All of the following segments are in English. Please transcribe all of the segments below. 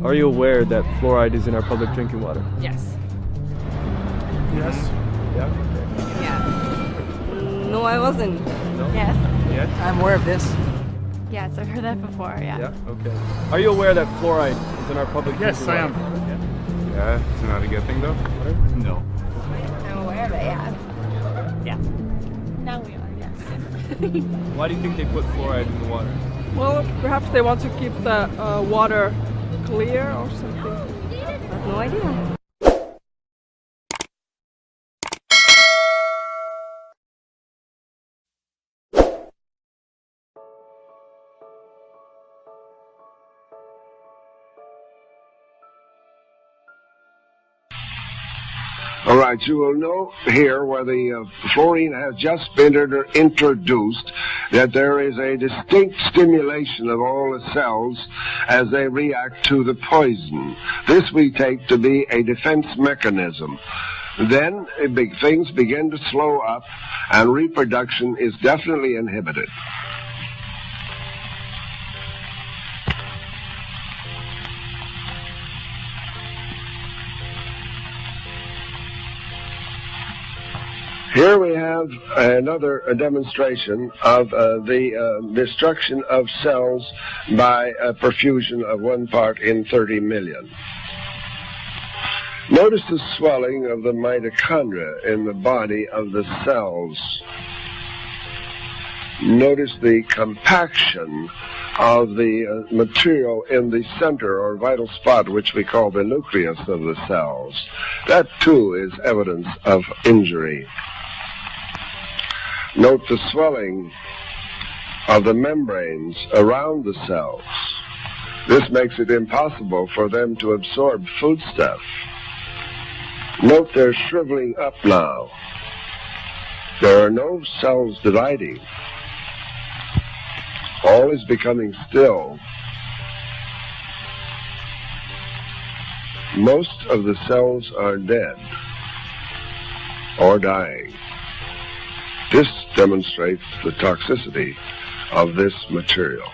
Are you aware that fluoride is in our public drinking water? Yes. Yes. Yeah? Okay. Yeah. No, I wasn't. No? Yes. Yes? I'm aware of this. Yes, I've heard that before, yeah. Yeah? Okay. Are you aware that fluoride is in our public Yes, drinking I water? am. Yeah, it's not a good thing though. No. I'm aware of it, yeah. Yeah. Now we are, yes. Why do you think they put fluoride in the water? Well, perhaps they want to keep the water clear or something. I have no idea. All right, you will note here where the fluorine has just been introduced that there is a distinct stimulation of all the cells as they react to the poison. This we take to be a defense mechanism. Then big things begin to slow up and reproduction is definitely inhibited. Here we have another demonstration of the destruction of cells by a perfusion of 1 part in 30 million. Notice the swelling of the mitochondria in the body of the cells. Notice the compaction of the material in the center or vital spot, which we call the nucleus of the cells. That too is evidence of injury. Note the swelling of the membranes around the cells. This makes it impossible for them to absorb foodstuff. Note they're shriveling up now. There are no cells dividing. All is becoming still. Most of the cells are dead or dying. This demonstrates the toxicity of this material.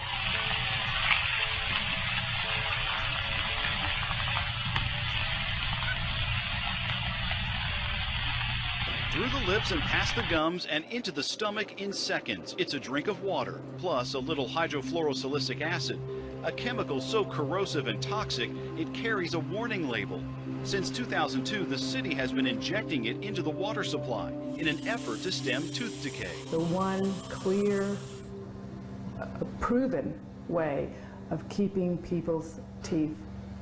Through the lips and past the gums and into the stomach in seconds. It's a drink of water, plus a little hydrofluorosilicic acid, a chemical so corrosive and toxic it carries a warning label. Since 2002, the city has been injecting it into the water supply in an effort to stem tooth decay. The one clear, proven way of keeping people's teeth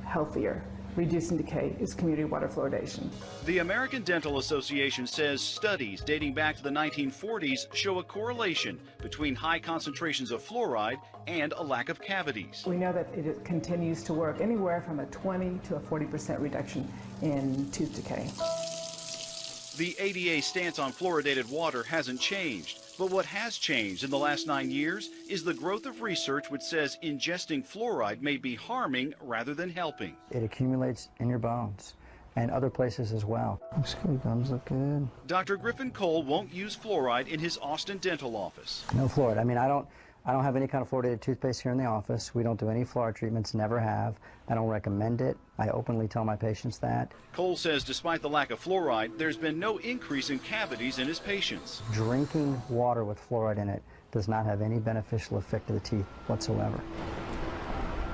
healthier, reducing decay, is community water fluoridation. The American Dental Association says studies dating back to the 1940s show a correlation between high concentrations of fluoride and a lack of cavities. We know that it continues to work anywhere from a 20 to a 40% reduction in tooth decay. The ADA stance on fluoridated water hasn't changed, but what has changed in the last 9 years is the growth of research which says ingesting fluoride may be harming rather than helping. It accumulates in your bones and other places as well. Those gums look good. Dr. Griffin Cole won't use fluoride in his Austin dental office. No fluoride. I mean, I don't have any kind of fluoridated toothpaste here in the office. We don't do any fluoride treatments, never have. I don't recommend it. I openly tell my patients that. Cole says despite the lack of fluoride, there's been no increase in cavities in his patients. Drinking water with fluoride in it does not have any beneficial effect to the teeth whatsoever.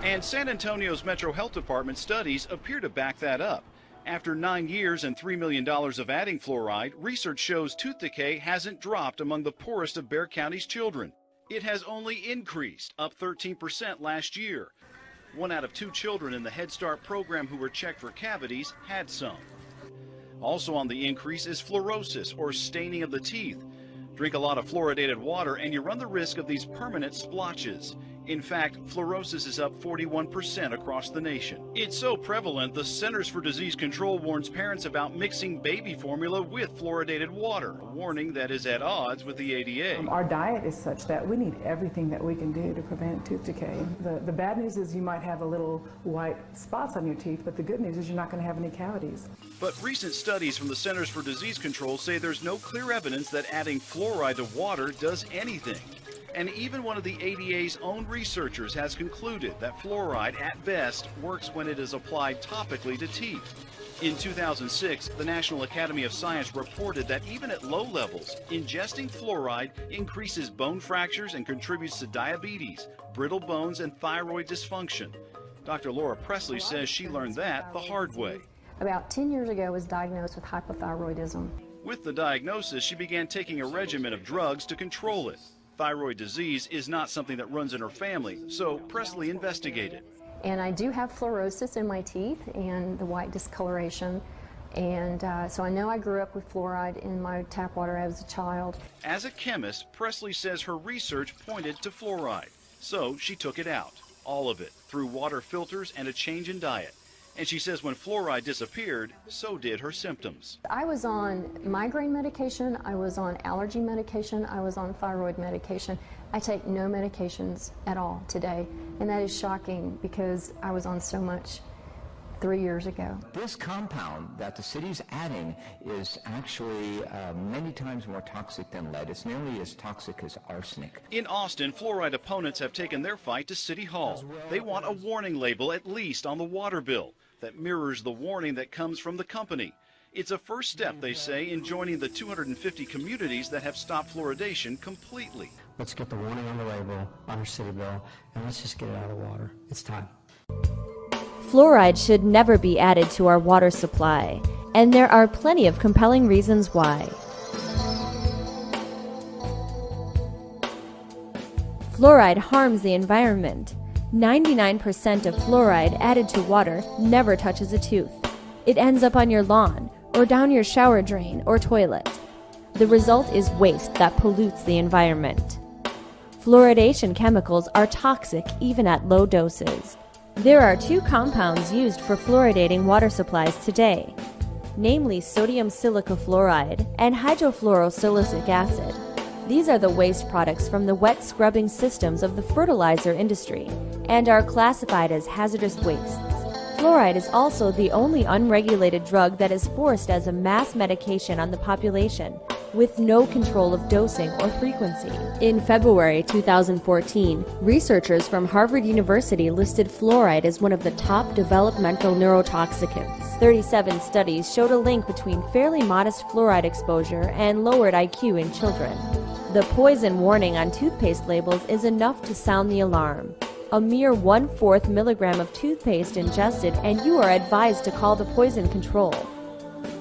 And San Antonio's Metro Health Department studies appear to back that up. After 9 years and $3 million of adding fluoride, research shows tooth decay hasn't dropped among the poorest of Bexar County's children. It has only increased, up 13% last year. 1 out of 2 children in the Head Start program who were checked for cavities had some. Also on the increase is fluorosis, or staining of the teeth. Drink a lot of fluoridated water and you run the risk of these permanent splotches. In fact, fluorosis is up 41% across the nation. It's so prevalent, the Centers for Disease Control warns parents about mixing baby formula with fluoridated water, a warning that is at odds with the ADA. Our diet is such that we need everything that we can do to prevent tooth decay. The bad news is you might have a little white spots on your teeth, but the good news is you're not going to have any cavities. But recent studies from the Centers for Disease Control say there's no clear evidence that adding fluoride to water does anything. And even one of the ADA's own researchers has concluded that fluoride, at best, works when it is applied topically to teeth. In 2006, the National Academy of Science reported that even at low levels, ingesting fluoride increases bone fractures and contributes to diabetes, brittle bones, and thyroid dysfunction. Dr. Laura Presley says she learned that the hard way. About 10 years ago, I was diagnosed with hypothyroidism. With the diagnosis, she began taking a regimen of drugs to control it. Thyroid disease is not something that runs in her family, so Presley investigated. And I do have fluorosis in my teeth and the white discoloration. And so I know I grew up with fluoride in my tap water as a child. As a chemist, Presley says her research pointed to fluoride. So she took it out, all of it, through water filters and a change in diet. And she says when fluoride disappeared, so did her symptoms. I was on migraine medication, I was on allergy medication, I was on thyroid medication. I take no medications at all today, and that is shocking because I was on so much 3 years ago. This compound that the city's adding is actually many times more toxic than lead. It's nearly as toxic as arsenic. In Austin, fluoride opponents have taken their fight to City Hall. They want a warning label, at least on the water bill, that mirrors the warning that comes from the company. It's a first step, they say, in joining the 250 communities that have stopped fluoridation completely. Let's get the warning on the label, on our city bill, and let's just get it out of the water. It's time. Fluoride should never be added to our water supply, and there are plenty of compelling reasons why. Fluoride harms the environment. 99% of fluoride added to water never touches a tooth. It ends up on your lawn, or down your shower drain or toilet. The result is waste that pollutes the environment. Fluoridation chemicals are toxic even at low doses. There are two compounds used for fluoridating water supplies today, namely sodium silicofluoride and hydrofluorosilicic acid. These are the waste products from the wet scrubbing systems of the fertilizer industry and are classified as hazardous wastes. Fluoride is also the only unregulated drug that is forced as a mass medication on the population, with no control of dosing or frequency. In February 2014, researchers from Harvard University listed fluoride as one of the top developmental neurotoxicants. 37 studies showed a link between fairly modest fluoride exposure and lowered IQ in children. The poison warning on toothpaste labels is enough to sound the alarm. A mere 1/4 milligram of toothpaste ingested and you are advised to call the poison control.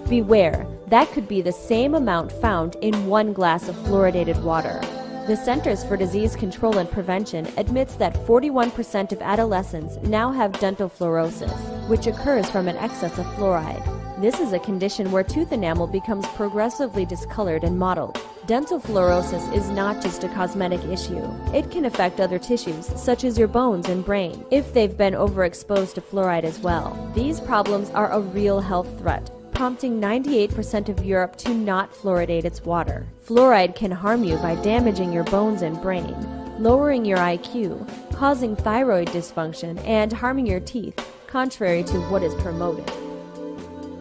Beware, that could be the same amount found in 1 glass of fluoridated water. The Centers for Disease Control and Prevention admits that 41% of adolescents now have dental fluorosis, which occurs from an excess of fluoride. This is a condition where tooth enamel becomes progressively discolored and mottled. Dental fluorosis is not just a cosmetic issue. It can affect other tissues, such as your bones and brain, if they've been overexposed to fluoride as well. These problems are a real health threat, prompting 98% of Europe to not fluoridate its water. Fluoride can harm you by damaging your bones and brain, lowering your IQ, causing thyroid dysfunction, and harming your teeth, contrary to what is promoted.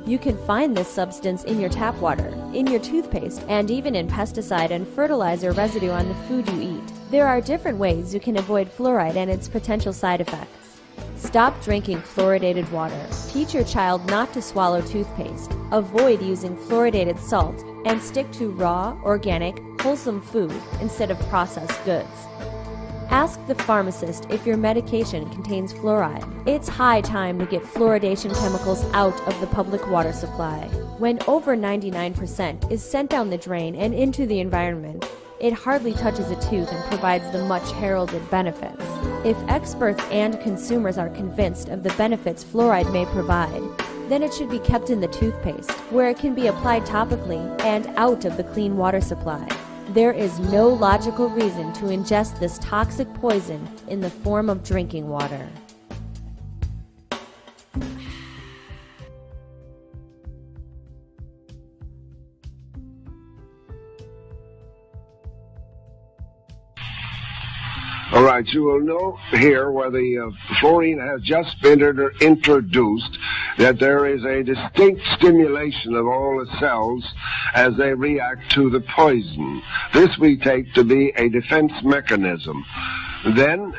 You can find this substance in your tap water, in your toothpaste, and even in pesticide and fertilizer residue on the food you eat. There are different ways you can avoid fluoride and its potential side effects. Stop drinking fluoridated water. Teach your child not to swallow toothpaste. Avoid using fluoridated salt, and stick to raw, organic, wholesome food instead of processed goods. Ask the pharmacist if your medication contains fluoride. It's high time to get fluoridation chemicals out of the public water supply. When over 99% is sent down the drain and into the environment, it hardly touches a tooth and provides the much heralded benefits. If experts and consumers are convinced of the benefits fluoride may provide, then it should be kept in the toothpaste, where it can be applied topically and out of the clean water supply. There is no logical reason to ingest this toxic poison in the form of drinking water. All right, you will note here where the fluorine has just been introduced that there is a distinct stimulation of all the cells as they react to the poison. This we take to be a defense mechanism. Then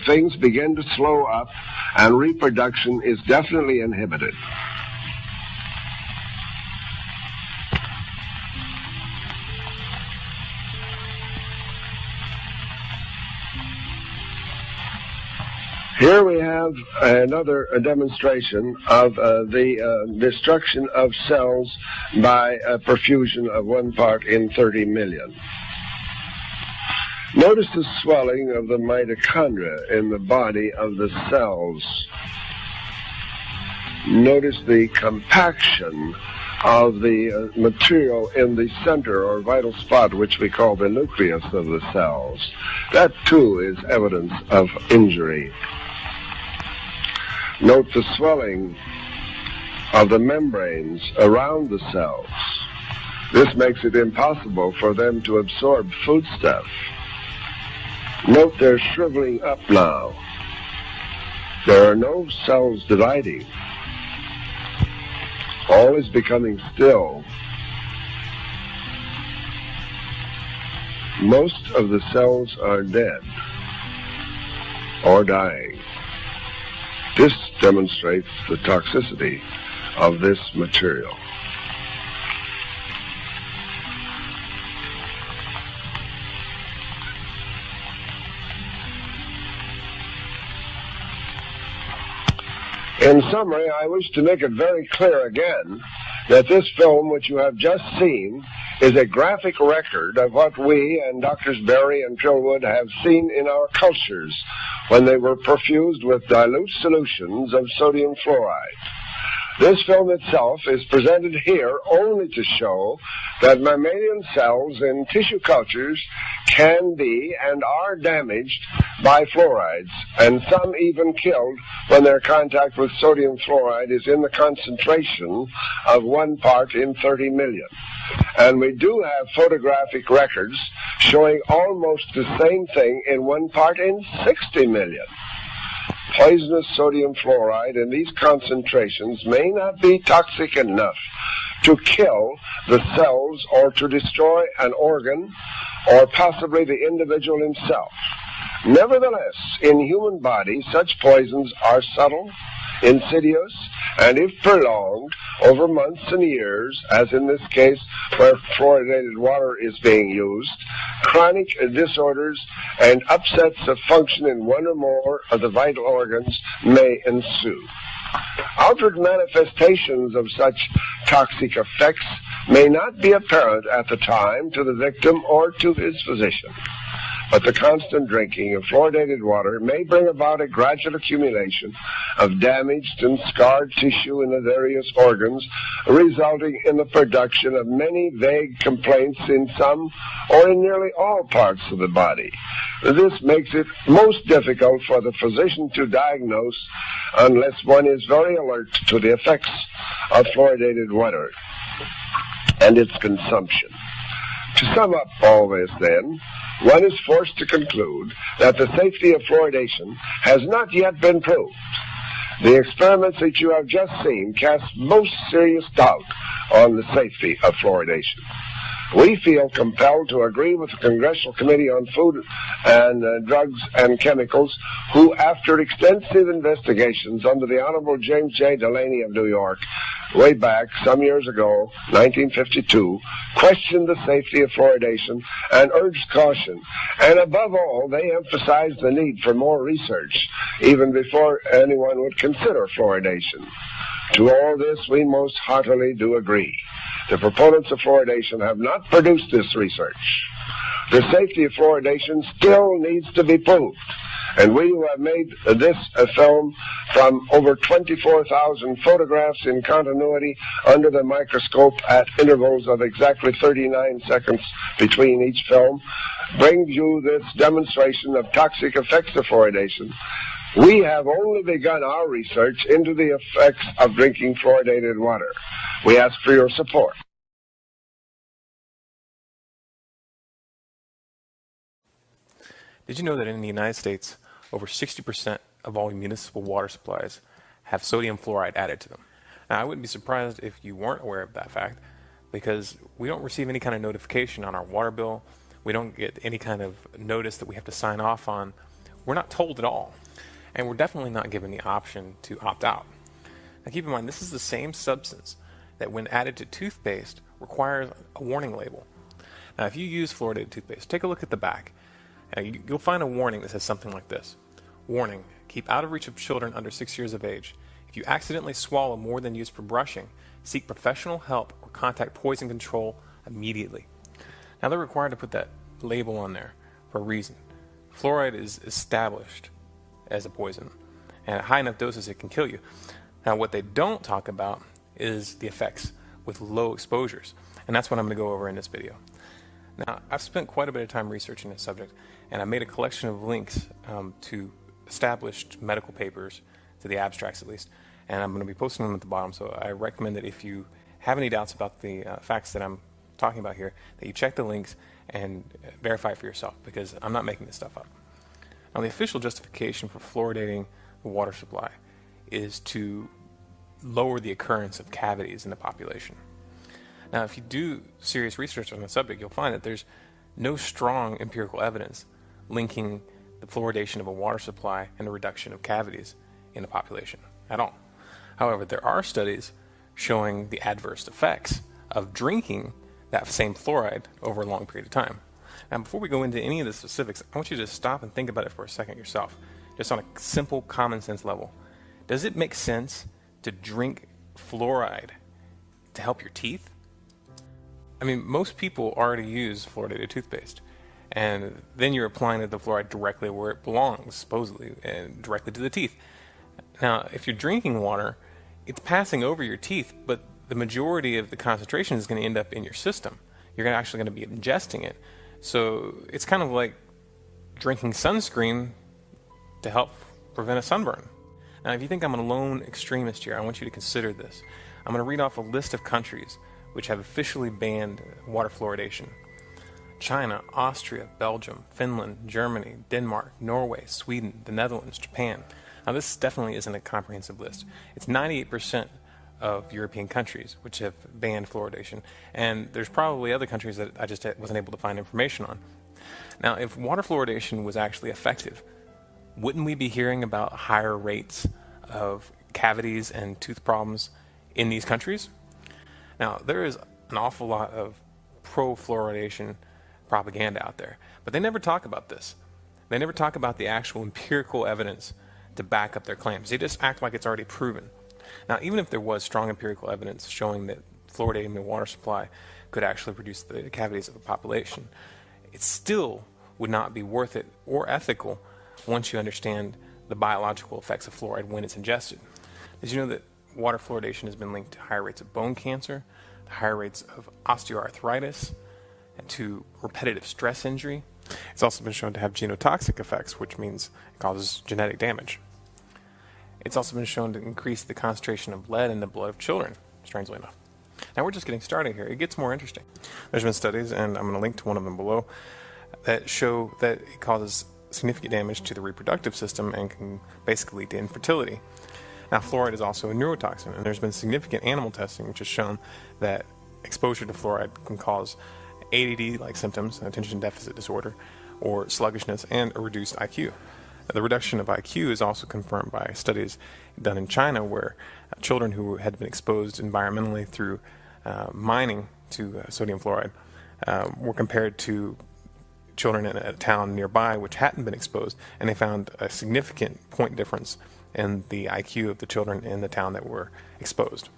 things begin to slow up and reproduction is definitely inhibited. Here we have another demonstration of the destruction of cells by a perfusion of 1 part in 30 million. Notice the swelling of the mitochondria in the body of the cells. Notice the compaction of the material in the center or vital spot, which we call the nucleus of the cells. That too is evidence of injury. Note the swelling of the membranes around the cells. This makes it impossible for them to absorb foodstuff. Note they're shriveling up now. There are no cells dividing. All is becoming still. Most of the cells are dead or dying. This demonstrates the toxicity of this material. In summary, I wish to make it very clear again that this film, which you have just seen, is a graphic record of what we and Drs. Berry and Trillwood have seen in our cultures when they were perfused with dilute solutions of sodium fluoride. This film itself is presented here only to show that mammalian cells in tissue cultures can be and are damaged by fluorides, and some even killed when their contact with sodium fluoride is in the concentration of 1 part in 30 million. And we do have photographic records showing almost the same thing in 1 part in 60 million. Poisonous sodium fluoride in these concentrations may not be toxic enough to kill the cells or to destroy an organ or possibly the individual himself. Nevertheless, in human bodies, such poisons are subtle, insidious, and if prolonged over months and years, as in this case where fluoridated water is being used, chronic disorders and upsets of function in 1 or more of the vital organs may ensue. Outward manifestations of such toxic effects may not be apparent at the time to the victim or to his physician. But the constant drinking of fluoridated water may bring about a gradual accumulation of damaged and scarred tissue in the various organs, resulting in the production of many vague complaints in some or in nearly all parts of the body. This makes it most difficult for the physician to diagnose unless one is very alert to the effects of fluoridated water and its consumption. To sum up all this, then, one is forced to conclude that the safety of fluoridation has not yet been proved. The experiments that you have just seen cast most serious doubt on the safety of fluoridation. We feel compelled to agree with the Congressional Committee on Food and Drugs and Chemicals, who, after extensive investigations under the Honorable James J. Delaney of New York, way back some years ago, 1952, questioned the safety of fluoridation and urged caution. And above all, they emphasized the need for more research, even before anyone would consider fluoridation. To all this, we most heartily do agree. The proponents of fluoridation have not produced this research. The safety of fluoridation still needs to be proved. And we who have made this film from over 24,000 photographs in continuity under the microscope at intervals of exactly 39 seconds between each film, brings you this demonstration of toxic effects of fluoridation. We have only begun our research into the effects of drinking fluoridated water. We ask for your support. Did you know that in the United States, over 60% of all municipal water supplies have sodium fluoride added to them? Now, I wouldn't be surprised if you weren't aware of that fact, because we don't receive any kind of notification on our water bill. We don't get any kind of notice that we have to sign off on. We're not told at all. And we're definitely not given the option to opt out. Now keep in mind, this is the same substance that when added to toothpaste requires a warning label. Now if you use fluoridated toothpaste, take a look at the back. You'll find a warning that says something like this. Warning, keep out of reach of children under 6 years of age. If you accidentally swallow more than used for brushing, seek professional help or contact poison control immediately. Now they're required to put that label on there for a reason. Fluoride is established as a poison, and at high enough doses it can kill you. Now what they don't talk about is the effects with low exposures, and that's what I'm going to go over in this video. Now I've spent quite a bit of time researching this subject, and I made a collection of links to established medical papers, to the abstracts at least, and I'm going to be posting them at the bottom. So I recommend that if you have any doubts about the facts that I'm talking about here, that you check the links and verify it for yourself, because I'm not making this stuff up. Now the official justification for fluoridating the water supply is to lower the occurrence of cavities in the population. Now if you do serious research on the subject, you'll find that there's no strong empirical evidence linking the fluoridation of a water supply and the reduction of cavities in the population at all. However, there are studies showing the adverse effects of drinking that same fluoride over a long period of time. Now before we go into any of the specifics, I want you to stop and think about it for a second yourself, just on a simple common sense level. Does it make sense to drink fluoride to help your teeth? I mean, most people already use fluoridated toothpaste, and then you're applying the fluoride directly where it belongs, supposedly, and directly to the teeth. Now, if you're drinking water, it's passing over your teeth, but the majority of the concentration is going to end up in your system. You're actually going to be ingesting it. So it's kind of like drinking sunscreen to help prevent a sunburn. Now, if you think I'm a lone extremist here, I want you to consider this. I'm going to read off a list of countries which have officially banned water fluoridation. China, Austria, Belgium, Finland, Germany, Denmark, Norway, Sweden, the Netherlands, Japan. Now this definitely isn't a comprehensive list. It's 98% of European countries which have banned fluoridation, and there's probably other countries that I just wasn't able to find information on. Now if water fluoridation was actually effective, wouldn't we be hearing about higher rates of cavities and tooth problems in these countries? Now there is an awful lot of pro-fluoridation propaganda out there, but they never talk about this. They never talk about the actual empirical evidence to back up their claims. They just act like it's already proven. Now even if there was strong empirical evidence showing that fluoridating the water supply could actually reduce the cavities of the population, it still would not be worth it or ethical once you understand the biological effects of fluoride when it's ingested. Did you know that water fluoridation has been linked to higher rates of bone cancer, to higher rates of osteoarthritis, and to repetitive stress injury? It's also been shown to have genotoxic effects, which means it causes genetic damage. It's also been shown to increase the concentration of lead in the blood of children, strangely enough. Now we're just getting started here. It gets more interesting. There's been studies, and I'm going to link to one of them below, that show that it causes significant damage to the reproductive system and can basically lead to infertility. Now fluoride is also a neurotoxin, and there's been significant animal testing which has shown that exposure to fluoride can cause ADD-like symptoms, attention deficit disorder, or sluggishness, and a reduced IQ. The reduction of IQ is also confirmed by studies done in China where children who had been exposed environmentally through mining to sodium fluoride were compared to children in a town nearby which hadn't been exposed, and they found a significant point difference in the IQ of the children in the town that were exposed.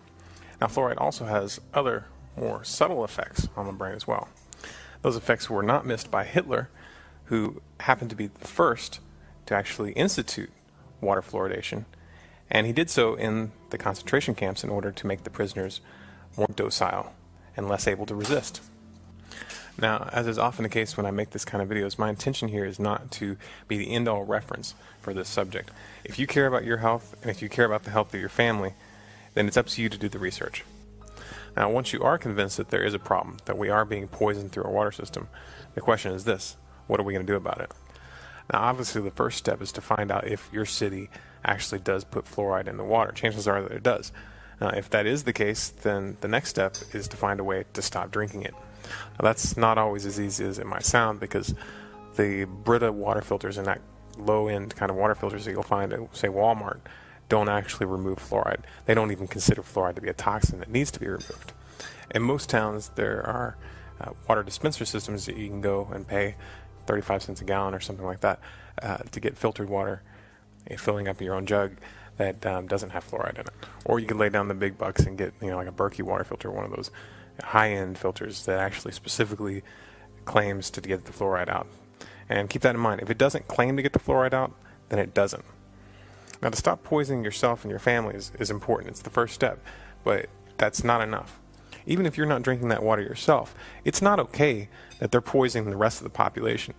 Now fluoride also has other more subtle effects on the brain as well. Those effects were not missed by Hitler, who happened to be the first to actually institute water fluoridation, and he did so in the concentration camps in order to make the prisoners more docile and less able to resist. Now, as is often the case when I make this kind of videos, my intention here is not to be the end-all reference for this subject. If you care about your health, and if you care about the health of your family, then it's up to you to do the research. Now, once you are convinced that there is a problem, that we are being poisoned through our water system, the question is this: what are we going to do about it? Now, obviously, the first step is to find out if your city actually does put fluoride in the water. Chances are that it does. If that is the case, then the next step is to find a way to stop drinking it. Now, that's not always as easy as it might sound, because the Brita water filters and that low-end kind of water filters that you'll find at, say, Walmart don't actually remove fluoride. They don't even consider fluoride to be a toxin that needs to be removed. In most towns, there are water dispenser systems that you can go and pay 35 cents a gallon or something like that to get filtered water, filling up your own jug that doesn't have fluoride in it. Or you could lay down the big bucks and get, like a Berkey water filter, one of those high-end filters that actually specifically claims to get the fluoride out. And keep that in mind. If it doesn't claim to get the fluoride out, then it doesn't. Now, to stop poisoning yourself and your family is important. It's the first step, but that's not enough. Even if you're not drinking that water yourself, it's not okay that they're poisoning the rest of the population.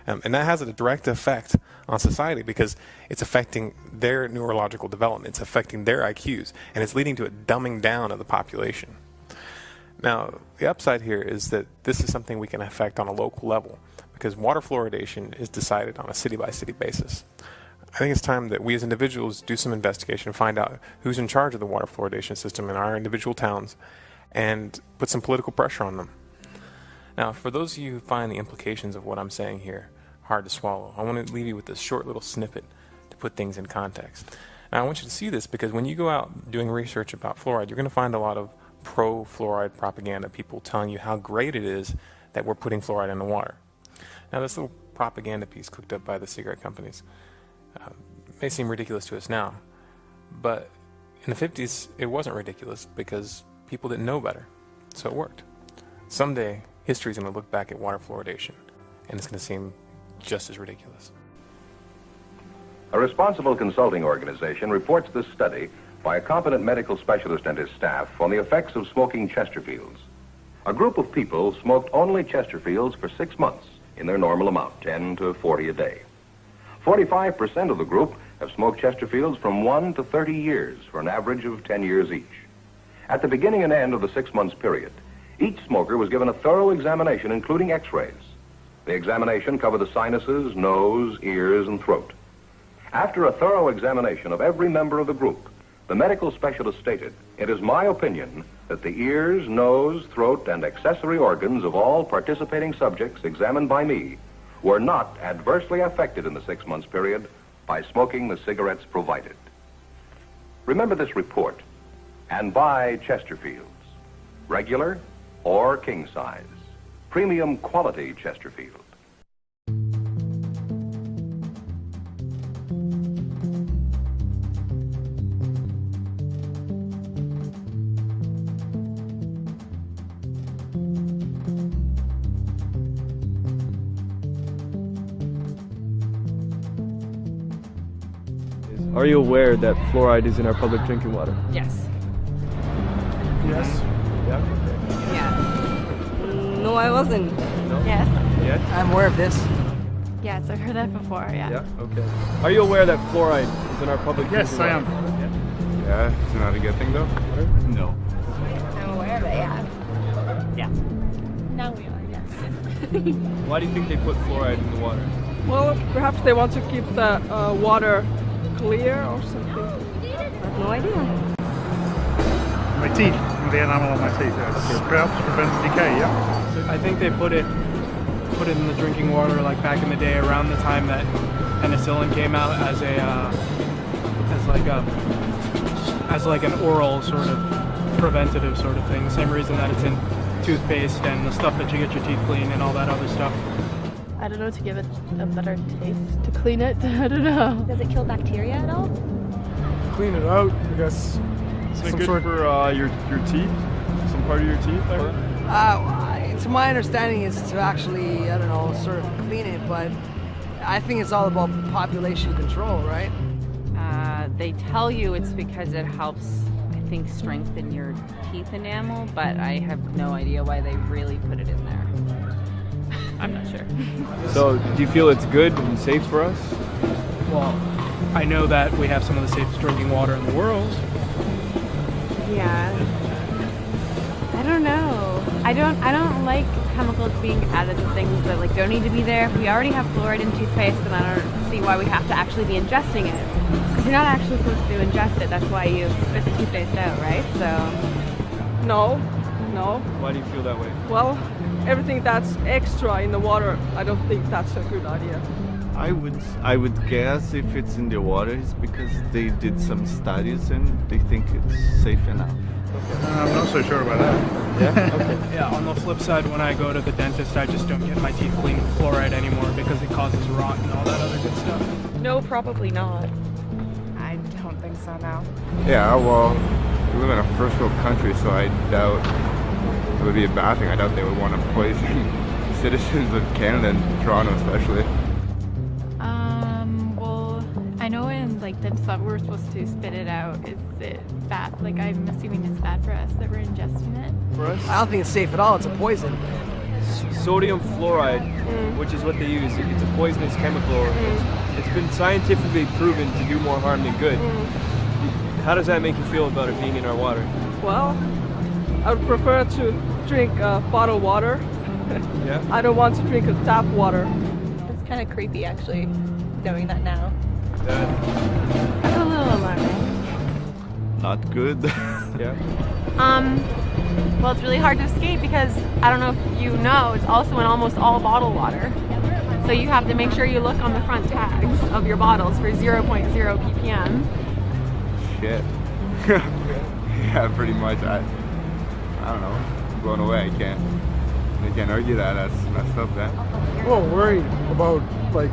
And that has a direct effect on society, because it's affecting their neurological development, it's affecting their IQs, and it's leading to a dumbing down of the population. Now, the upside here is that this is something we can affect on a local level, because water fluoridation is decided on a city-by-city basis. I think it's time that we as individuals do some investigation and find out who's in charge of the water fluoridation system in our individual towns and put some political pressure on them. Now, for those of you who find the implications of what I'm saying here hard to swallow, I want to leave you with this short little snippet to put things in context. Now, I want you to see this, because when you go out doing research about fluoride, you're going to find a lot of pro-fluoride propaganda, people telling you how great it is that we're putting fluoride in the water. Now, this little propaganda piece cooked up by the cigarette companies may seem ridiculous to us now, but in the 50s it wasn't ridiculous because people didn't know better, so it worked. Someday, history's going to look back at water fluoridation, and it's going to seem just as ridiculous. A responsible consulting organization reports this study by a competent medical specialist and his staff on the effects of smoking Chesterfields. A group of people smoked only Chesterfields for 6 months in their normal amount, 10 to 40 a day. 45% of the group have smoked Chesterfields from 1 to 30 years for an average of 10 years each. At the beginning and end of the 6 months period, each smoker was given a thorough examination, including x-rays. The examination covered the sinuses, nose, ears, and throat. After a thorough examination of every member of the group, the medical specialist stated, "It is my opinion that the ears, nose, throat, and accessory organs of all participating subjects examined by me were not adversely affected in the 6 months period by smoking the cigarettes provided." Remember this report and buy Chesterfields, regular or king size, premium quality Chesterfield. Are you aware that fluoride is in our public drinking water? Yes. Yes. Yeah. Yeah. No, I wasn't. No? Yes. Yes? I'm aware of this. Yes, I've heard that before, yeah. Yeah, okay. Are you aware that fluoride is in our public drinking water? Yes, I am. Yeah, it's not a good thing though? No. I'm aware of it, yeah. Yeah. Now we are, yes. Why do you think they put fluoride in the water? Well, perhaps they want to keep the water clear or something. I have no idea. My teeth, the enamel on my teeth. Perhaps prevents decay, yeah? So I think they put it in the drinking water like back in the day, around the time that penicillin came out, as like an oral sort of preventative sort of thing. Same reason that it's in toothpaste and the stuff that you get your teeth clean and all that other stuff. I don't know, to give it a better taste, to clean it. I don't know. Does it kill bacteria at all? Clean it out, I guess. Isn't it good for your teeth? Some part of your teeth? To my understanding is to actually, I don't know, sort of clean it, but I think it's all about population control, right? They tell you it's because it helps, I think, strengthen your teeth enamel, but I have no idea why they really put it in there. I'm not sure. So, do you feel it's good and safe for us? Well, I know that we have some of the safest drinking water in the world. Yeah. I don't know. I don't like chemicals being added to things that like don't need to be there. We already have fluoride in toothpaste, and I don't see why we have to actually be ingesting it. Because you're not actually supposed to ingest it. That's why you spit the toothpaste out, right? So. No. Why do you feel that way? Well, everything that's extra in the water, I don't think that's a good idea. I would guess if it's in the water, it's because they did some studies and they think it's safe enough. I'm not so sure about that. Yeah? Okay. Yeah, on the flip side, when I go to the dentist, I just don't get my teeth cleaned with fluoride anymore because it causes rot and all that other good stuff. No, probably not. I don't think so, no. Yeah, well, we live in a first world country, so I doubt it would be a bad thing. I doubt they would want to poison citizens of Canada and Toronto especially. Well, I know in like dentist lab we're supposed to spit it out. Is it bad? Like I'm assuming it's bad for us that we're ingesting it. For us? I don't think it's safe at all. It's a poison. Sodium fluoride, which is what they use, it's a poisonous chemical. It's been scientifically proven to do more harm than good. How does that make you feel about it being in our water? Well, I would prefer to drink bottled water. Yeah? I don't want to drink tap water. It's kind of creepy actually, knowing that now. That That's a little alarming. Not good. Yeah. Well, it's really hard to escape because I don't know if you know, it's also in almost all bottled water. So you have to make sure you look on the front tags of your bottles for 0.0 ppm. Shit. Yeah, pretty much. I don't know. I'm blown away. I can't argue that. That's messed up, man. Well, worried about, like,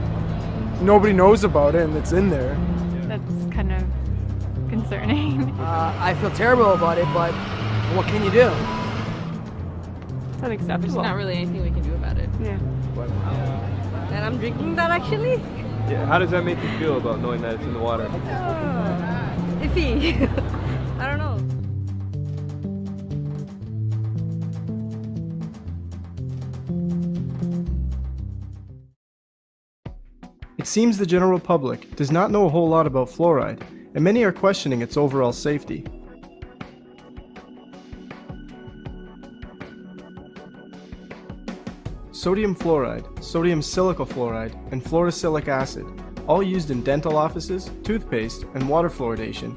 nobody knows about it and it's in there. That's kind of concerning. I feel terrible about it, but what can you do? It's unacceptable. There's not really anything we can do about it. Yeah. And I'm drinking that actually? Yeah. How does that make you feel about knowing that it's in the water? Iffy. I don't know. It seems the general public does not know a whole lot about fluoride, and many are questioning its overall safety. Sodium fluoride, sodium silicate fluoride, and fluorosilicic acid, all used in dental offices, toothpaste, and water fluoridation,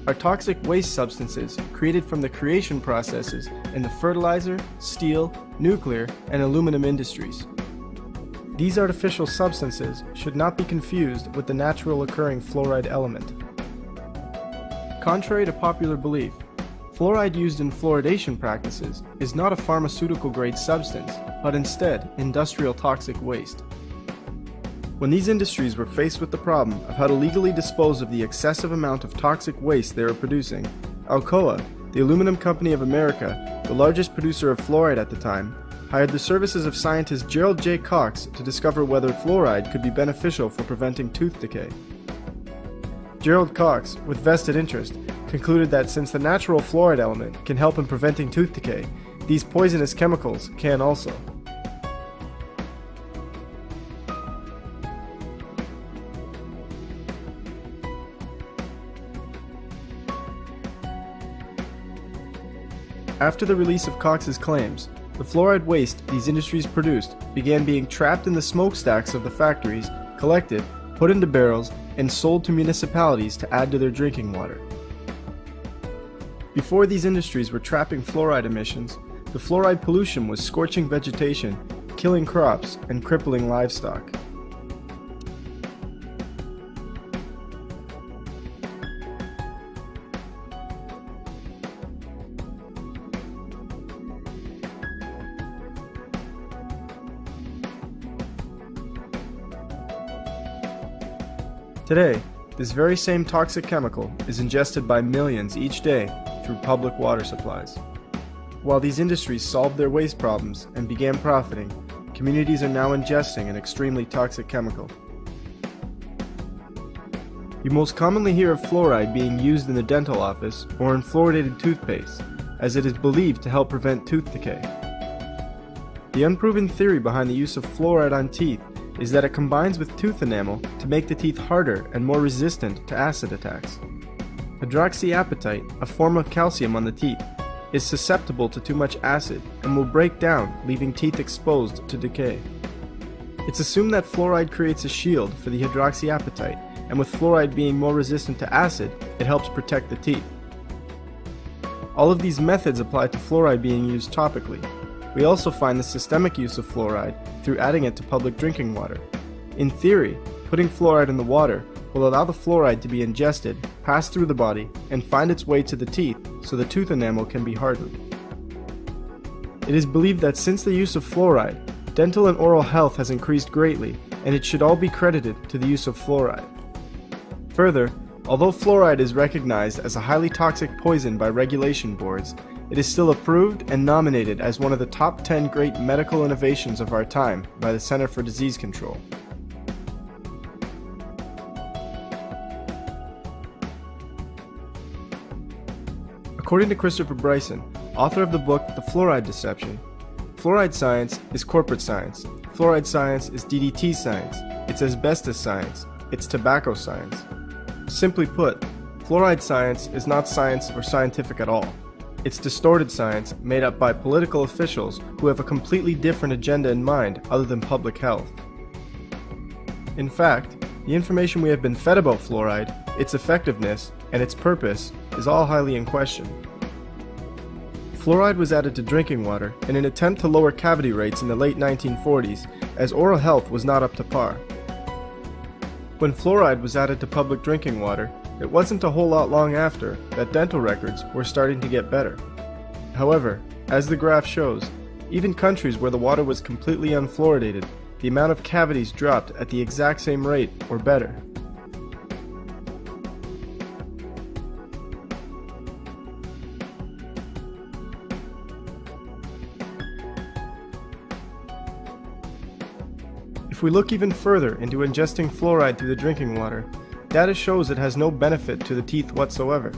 are toxic waste substances created from the creation processes in the fertilizer, steel, nuclear, and aluminum industries. These artificial substances should not be confused with the natural occurring fluoride element. Contrary to popular belief, fluoride used in fluoridation practices is not a pharmaceutical-grade substance, but instead industrial toxic waste. When these industries were faced with the problem of how to legally dispose of the excessive amount of toxic waste they were producing, Alcoa, the Aluminum Company of America, the largest producer of fluoride at the time, hired the services of scientist Gerald J. Cox to discover whether fluoride could be beneficial for preventing tooth decay. Gerald Cox, with vested interest, concluded that since the natural fluoride element can help in preventing tooth decay, these poisonous chemicals can also. After the release of Cox's claims, the fluoride waste these industries produced began being trapped in the smokestacks of the factories, collected, put into barrels, and sold to municipalities to add to their drinking water. Before these industries were trapping fluoride emissions, the fluoride pollution was scorching vegetation, killing crops, and crippling livestock. Today, this very same toxic chemical is ingested by millions each day through public water supplies. While these industries solved their waste problems and began profiting, communities are now ingesting an extremely toxic chemical. You most commonly hear of fluoride being used in the dental office or in fluoridated toothpaste, as it is believed to help prevent tooth decay. The unproven theory behind the use of fluoride on teeth is that it combines with tooth enamel to make the teeth harder and more resistant to acid attacks. Hydroxyapatite, a form of calcium on the teeth, is susceptible to too much acid and will break down, leaving teeth exposed to decay. It's assumed that fluoride creates a shield for the hydroxyapatite, and with fluoride being more resistant to acid, it helps protect the teeth. All of these methods apply to fluoride being used topically. We also find the systemic use of fluoride through adding it to public drinking water. In theory, putting fluoride in the water will allow the fluoride to be ingested, pass through the body, and find its way to the teeth so the tooth enamel can be hardened. It is believed that since the use of fluoride, dental and oral health has increased greatly, and it should all be credited to the use of fluoride. Further, although fluoride is recognized as a highly toxic poison by regulation boards, it is still approved and nominated as one of the top 10 great medical innovations of our time by the Center for Disease Control. According to Christopher Bryson, author of the book The Fluoride Deception, fluoride science is corporate science. Fluoride science is DDT science. It's asbestos science. It's tobacco science. Simply put, fluoride science is not science or scientific at all. It's distorted science made up by political officials who have a completely different agenda in mind other than public health. In fact, the information we have been fed about fluoride, its effectiveness, and its purpose is all highly in question. Fluoride was added to drinking water in an attempt to lower cavity rates in the late 1940s, as oral health was not up to par. When fluoride was added to public drinking water, it wasn't a whole lot long after that dental records were starting to get better. However, as the graph shows, even countries where the water was completely unfluoridated, the amount of cavities dropped at the exact same rate or better. If we look even further into ingesting fluoride through the drinking water, data shows it has no benefit to the teeth whatsoever.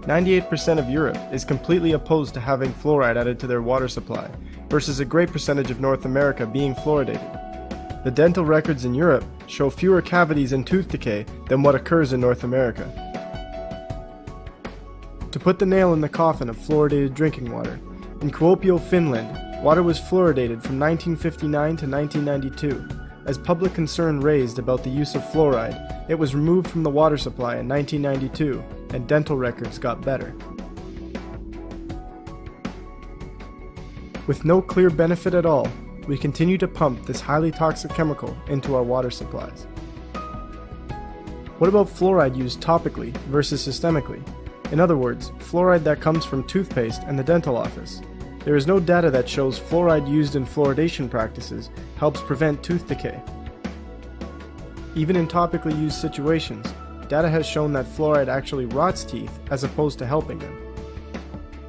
98% of Europe is completely opposed to having fluoride added to their water supply, versus a great percentage of North America being fluoridated. The dental records in Europe show fewer cavities and tooth decay than what occurs in North America. To put the nail in the coffin of fluoridated drinking water, in Kuopio, Finland, water was fluoridated from 1959 to 1992. As public concern raised about the use of fluoride, it was removed from the water supply in 1992, and dental records got better. With no clear benefit at all, we continue to pump this highly toxic chemical into our water supplies. What about fluoride used topically versus systemically? In other words, fluoride that comes from toothpaste and the dental office. There is no data that shows fluoride used in fluoridation practices helps prevent tooth decay. Even in topically used situations, data has shown that fluoride actually rots teeth as opposed to helping them.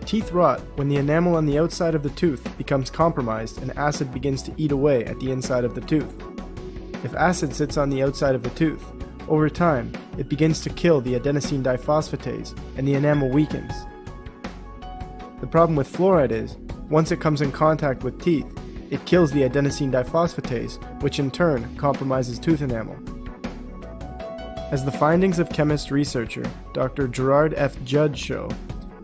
Teeth rot when the enamel on the outside of the tooth becomes compromised and acid begins to eat away at the inside of the tooth. If acid sits on the outside of the tooth, over time, it begins to kill the adenosine diphosphatase and the enamel weakens. The problem with fluoride is, once it comes in contact with teeth, it kills the adenosine diphosphatase, which in turn compromises tooth enamel. As the findings of chemist-researcher Dr. Gerard F. Judd show,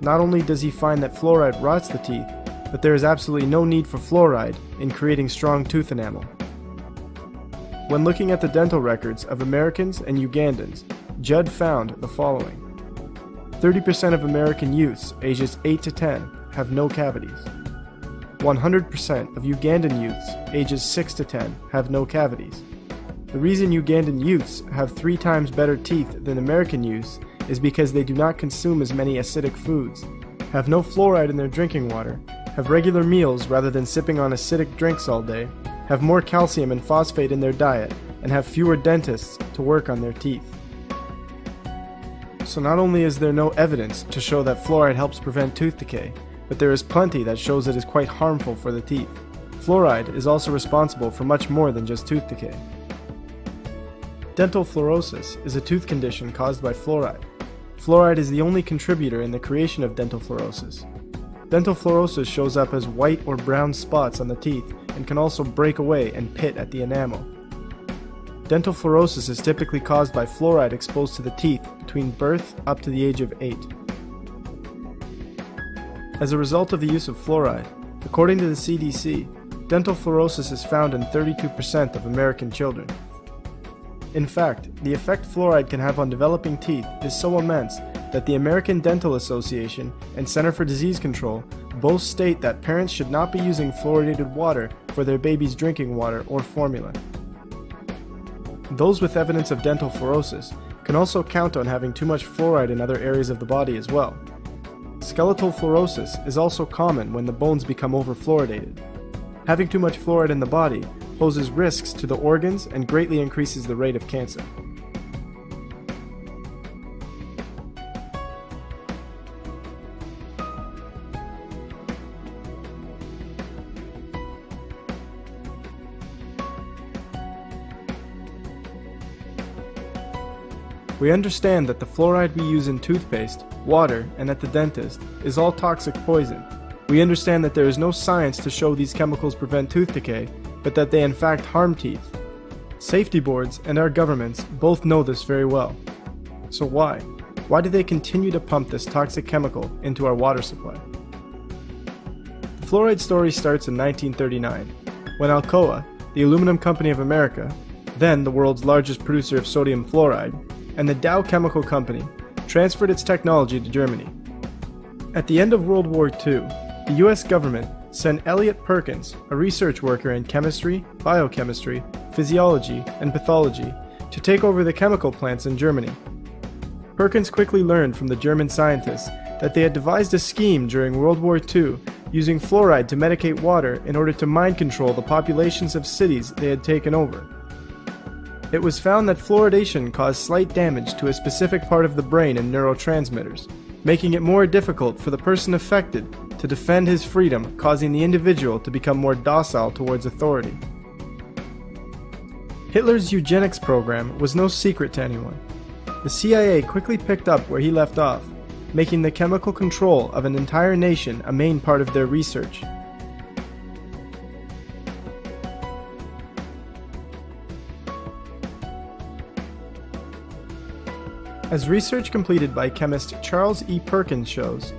not only does he find that fluoride rots the teeth, but there is absolutely no need for fluoride in creating strong tooth enamel. When looking at the dental records of Americans and Ugandans, Judd found the following. 30% of American youths ages 8 to 10 have no cavities. 100% of Ugandan youths ages 6 to 10 have no cavities. The reason Ugandan youths have 3 times better teeth than American youths is because they do not consume as many acidic foods, have no fluoride in their drinking water, have regular meals rather than sipping on acidic drinks all day, have more calcium and phosphate in their diet, and have fewer dentists to work on their teeth. So not only is there no evidence to show that fluoride helps prevent tooth decay, but there is plenty that shows it is quite harmful for the teeth. Fluoride is also responsible for much more than just tooth decay. Dental fluorosis is a tooth condition caused by fluoride. Fluoride is the only contributor in the creation of dental fluorosis. Dental fluorosis shows up as white or brown spots on the teeth and can also break away and pit at the enamel. Dental fluorosis is typically caused by fluoride exposed to the teeth between birth up to the age of 8. As a result of the use of fluoride, according to the CDC, dental fluorosis is found in 32% of American children. In fact, the effect fluoride can have on developing teeth is so immense that the American Dental Association and Center for Disease Control both state that parents should not be using fluoridated water for their baby's drinking water or formula. Those with evidence of dental fluorosis can also count on having too much fluoride in other areas of the body as well. Skeletal fluorosis is also common when the bones become overfluoridated. Having too much fluoride in the body poses risks to the organs and greatly increases the rate of cancer. We understand that the fluoride we use in toothpaste, water, and at the dentist is all toxic poison. We understand that there is no science to show these chemicals prevent tooth decay, but that they in fact harm teeth. Safety boards and our governments both know this very well. So why? Why do they continue to pump this toxic chemical into our water supply? The fluoride story starts in 1939, when Alcoa, the Aluminum Company of America, then the world's largest producer of sodium fluoride, and the Dow Chemical Company transferred its technology to Germany. At the end of World War II, the US government sent Elliot Perkins, a research worker in chemistry, biochemistry, physiology, and pathology, to take over the chemical plants in Germany. Perkins quickly learned from the German scientists that they had devised a scheme during World War II using fluoride to medicate water in order to mind control the populations of cities they had taken over. It was found that fluoridation caused slight damage to a specific part of the brain and neurotransmitters, making it more difficult for the person affected to defend his freedom, causing the individual to become more docile towards authority. Hitler's eugenics program was no secret to anyone. The CIA quickly picked up where he left off, making the chemical control of an entire nation a main part of their research. As research completed by chemist Charles E. Perkins shows,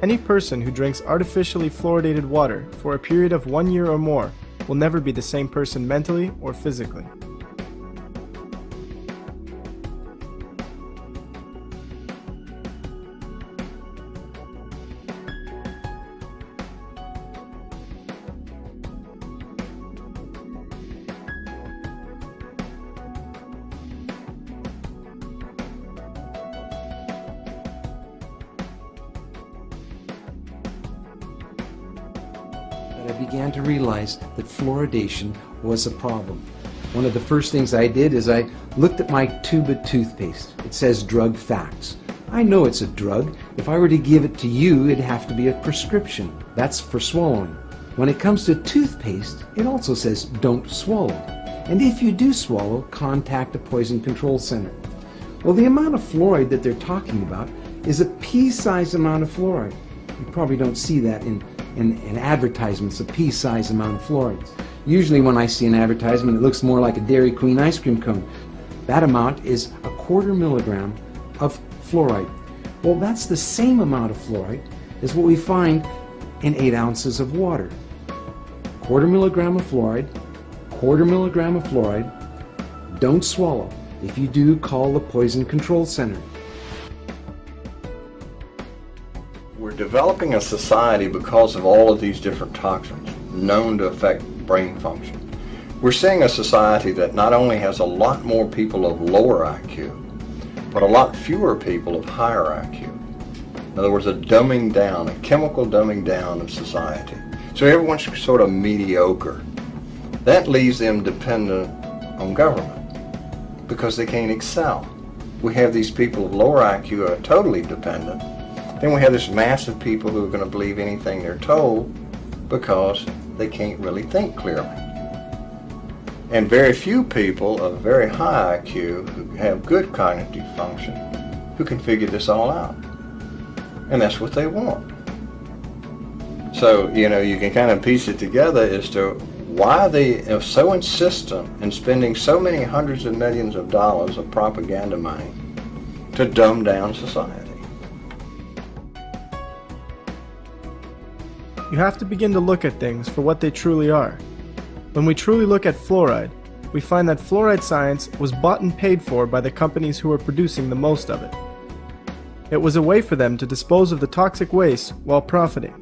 any person who drinks artificially fluoridated water for a period of 1 year or more will never be the same person mentally or physically. I began to realize that fluoridation was a problem. One of the first things I did is I looked at my tube of toothpaste. It says drug facts. I know it's a drug. If I were to give it to you, it'd have to be a prescription. That's for swallowing. When it comes to toothpaste, it also says don't swallow. And if you do swallow, contact a poison control center. Well, the amount of fluoride that they're talking about is a pea-sized amount of fluoride. You probably don't see that in advertisements, a pea-sized amount of fluoride. Usually when I see an advertisement, it looks more like a Dairy Queen ice cream cone. That amount is 1/4 milligram of fluoride. Well, that's the same amount of fluoride as what we find in 8 ounces of water. 1/4 milligram of fluoride, 1/4 milligram of fluoride. Don't swallow. If you do, call the Poison Control Center. We're developing a society because of all of these different toxins known to affect brain function. We're seeing a society that not only has a lot more people of lower IQ, but a lot fewer people of higher IQ. In other words, a dumbing down, a chemical dumbing down of society. So everyone's sort of mediocre. That leaves them dependent on government because they can't excel. We have these people of lower IQ who are totally dependent. Then we have this mass of people who are going to believe anything they're told because they can't really think clearly. And very few people of very high IQ who have good cognitive function who can figure this all out. And that's what they want. So, you can kind of piece it together as to why they are so insistent in spending so many hundreds of millions of dollars of propaganda money to dumb down society. you have to begin to look at things for what they truly are. When we truly look at fluoride, we find that fluoride science was bought and paid for by the companies who were producing the most of it. It was a way for them to dispose of the toxic waste while profiting.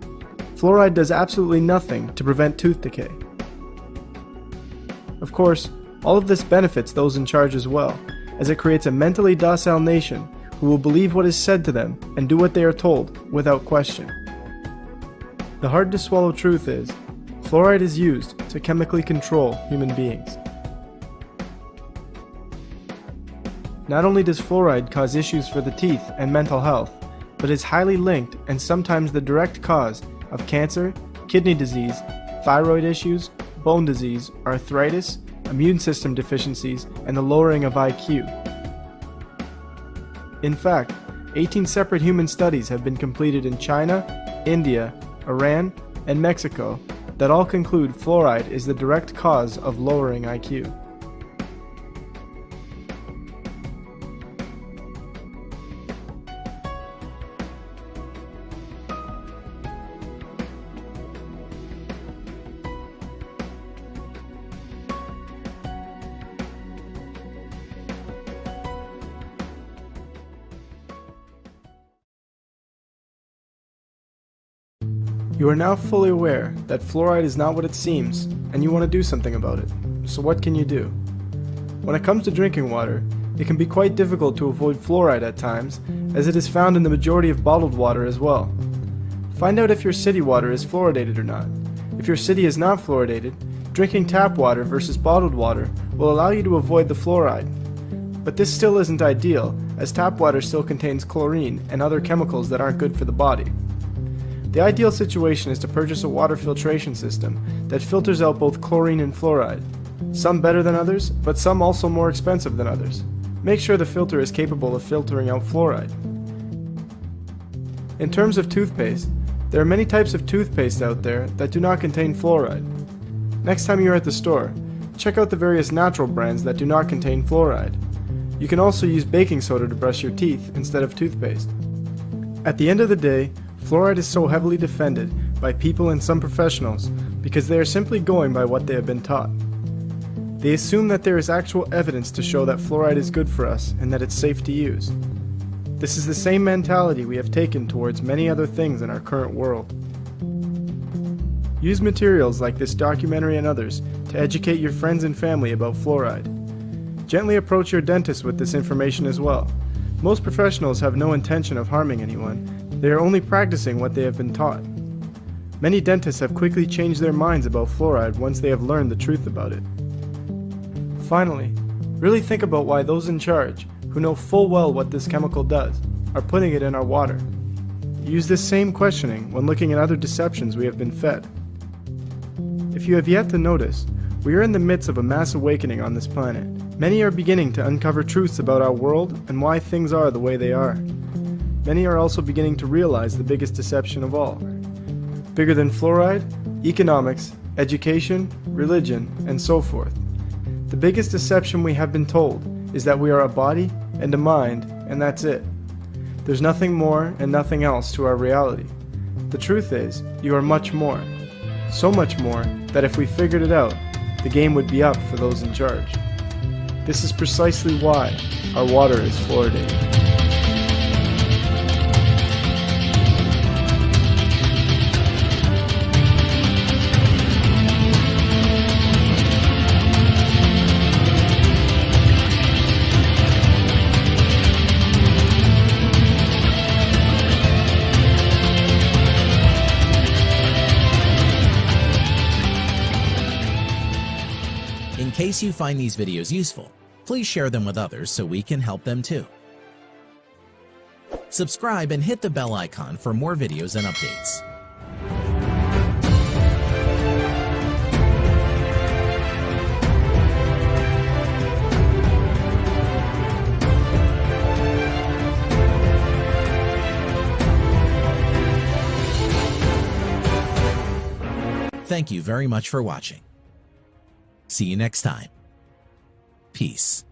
Fluoride does absolutely nothing to prevent tooth decay. Of course, all of this benefits those in charge as well, as it creates a mentally docile nation who will believe what is said to them and do what they are told without question. The hard-to-swallow truth is, fluoride is used to chemically control human beings. Not only does fluoride cause issues for the teeth and mental health, but is highly linked and sometimes the direct cause of cancer, kidney disease, thyroid issues, bone disease, arthritis, immune system deficiencies, and the lowering of IQ. In fact, 18 separate human studies have been completed in China, India, Iran, and Mexico that all conclude fluoride is the direct cause of lowering IQ. You are now fully aware that fluoride is not what it seems, and you want to do something about it. So what can you do? When it comes to drinking water, it can be quite difficult to avoid fluoride at times, as it is found in the majority of bottled water as well. Find out if your city water is fluoridated or not. If your city is not fluoridated, drinking tap water versus bottled water will allow you to avoid the fluoride. But this still isn't ideal, as tap water still contains chlorine and other chemicals that aren't good for the body. The ideal situation is to purchase a water filtration system that filters out both chlorine and fluoride. Some better than others, but some also more expensive than others. Make sure the filter is capable of filtering out fluoride. In terms of toothpaste, there are many types of toothpaste out there that do not contain fluoride. Next time you're at the store, check out the various natural brands that do not contain fluoride. You can also use baking soda to brush your teeth instead of toothpaste. At the end of the day, fluoride is so heavily defended by people and some professionals because they are simply going by what they have been taught. They assume that there is actual evidence to show that fluoride is good for us and that it's safe to use. This is the same mentality we have taken towards many other things in our current world. Use materials like this documentary and others to educate your friends and family about fluoride. Gently approach your dentist with this information as well. Most professionals have no intention of harming anyone. They are only practicing what they have been taught. Many dentists have quickly changed their minds about fluoride once they have learned the truth about it. Finally, really think about why those in charge, who know full well what this chemical does, are putting it in our water. Use this same questioning when looking at other deceptions we have been fed. If you have yet to notice, we are in the midst of a mass awakening on this planet. Many are beginning to uncover truths about our world and why things are the way they are. Many are also beginning to realize the biggest deception of all. Bigger than fluoride, economics, education, religion, and so forth. The biggest deception we have been told is that we are a body and a mind, and that's it. There's nothing more and nothing else to our reality. The truth is, you are much more. So much more that if we figured it out, the game would be up for those in charge. This is precisely why our water is fluoridated. In case you find these videos useful, please share them with others so we can help them too. Subscribe and hit the bell icon for more videos and updates. Thank you very much for watching. See you next time. Peace.